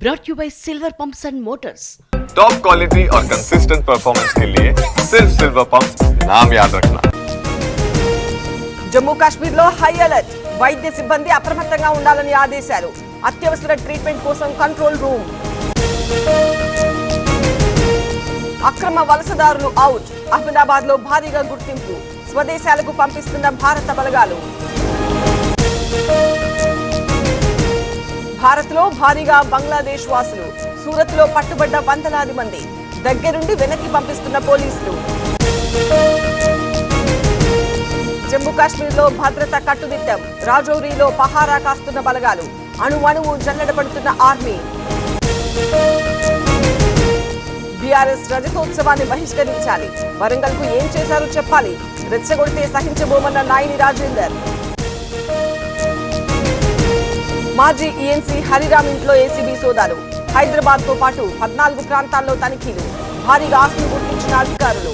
brought you by Silver Pumps and Motors. Top quality और consistent performance के लिए सिर्फ सिल्वर पंप्स नाम याद रखना. జమ్మూ కాశ్మీర్లో హై అలర్ట్. వైద్య సిబ్బంది అప్రమత్తంగా ఉండాలని ఆదేశాలు. అత్యవసర ట్రీట్మెంట్ కోసం కంట్రోల్ రూమ్. అక్రమ వలసదారులు అవుట్. అహ్మదాబాద్ లో భారీగా గుర్తింపు. స్వదేశాలకు పంపిస్తున్న భారత బలగాలు. భారత్ లో భారీగా బంగ్లాదేశ్ వాసులు. సూరత్ లో పట్టుబడ్డ వందలాది మంది. దగ్గరుండి వెనక్కి పంపిస్తున్న పోలీసులు. జమ్మూ కాశ్మీర్ లో భద్రత కట్టుదిట్టం. రాజౌరీలో పహారా కాస్తున్న బలగాలు. అణువణువు జల్లెడపడుతున్న ఆర్మీ. బీఆర్ఎస్ రజతోత్సవాన్ని బహిష్కరించాలి. వరంగల్ కు ఏం చేశారో చెప్పాలి. రెచ్చగొడితే సహించబోమన్న నాయని రాజేందర్. మాజీ ఈఎన్సీ హరిరామ్ ఇంట్లో ఏసీబీ సోదాలు. హైదరాబాద్ తో పాటు 14 ప్రాంతాల్లో తనిఖీలు. భారీగా ఆస్తులు గుర్తించిన అధికారులు.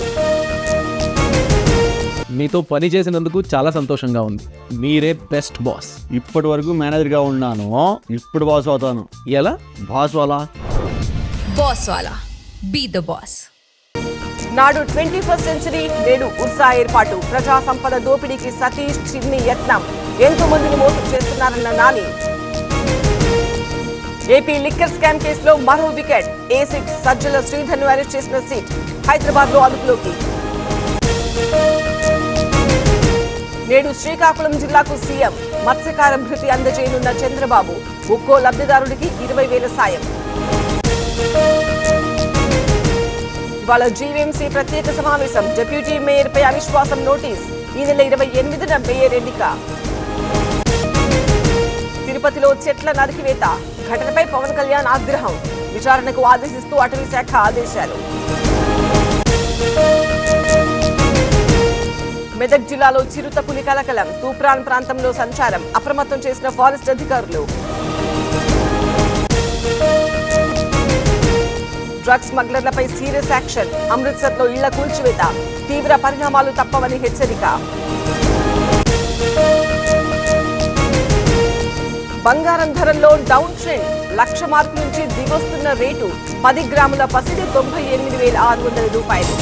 మీతో పని చేసినందుకు చాలా సంతోషంగా ఉంది. మీరే బెస్ట్ బాస్. ఇప్పటి వరకు మేనేజర్గా ఉన్నాను, ఇప్పుడు బాస్ అవుతాను. ఎలా? బాస్ వాలా బాస్ వాలా బీ ద బాస్. నాడు 21st సెంచరీ, నేడు ఉర్సా ఏర్పాటు. ప్రజా సంపద దోపిడీకి సతీష్ చిన్ని యత్నం. ఎంతో మందిని మోసం చేస్తున్నారన్న నాని. ఏపీ లిక్కర్ స్కామ్ కేసులో మరో వికెట్. A6 సజ్జల శ్రీధర్ ను అరెస్ట్ చేసిన సిట్ హైదరాబాద్ లో అదుపులోకి. నేడు శ్రీకాకుళం జిల్లాకు సీఎం. మత్స్యకార భృతి అందజేయనున్న చంద్రబాబు. ఒక్కో లబ్ధిదారుడికి 20,000 సాయం. ఇవాళ జీవీఎంసీ ప్రత్యేక సమావేశం. డిప్యూటీ మేయర్ పై అవిశ్వాసం నోటీస్. ఈ నెల 28న మేయర్ ఎన్నిక. తిరుపతిలో చెట్ల నరికివేత ఘటనపై పవన్ కళ్యాణ్ ఆగ్రహం. విచారణకు ఆదేశిస్తూ అటవీ శాఖ ఆదేశాలు. మెదక్ జిల్లాలో చిరుత పులి కలకలం. తూప్రాన్ ప్రాంతంలో సంచారం. అప్రమత్తం చేసిన ఫారెస్ట్ అధికారులు. డ్రగ్స్ స్మగ్లర్లపై సీరియస్ యాక్షన్. అమృత్సర్ లో ఇళ్ల కూల్చివేత. తీవ్ర పరిణామాలు తప్పవని హెచ్చరిక. బంగారం ధరల్లో డౌన్ ట్రెండ్. 1,00,000 మార్కు నుంచి దిగొస్తున్న రేటు. 10 గ్రాముల పసిడి 98,600 రూపాయలు.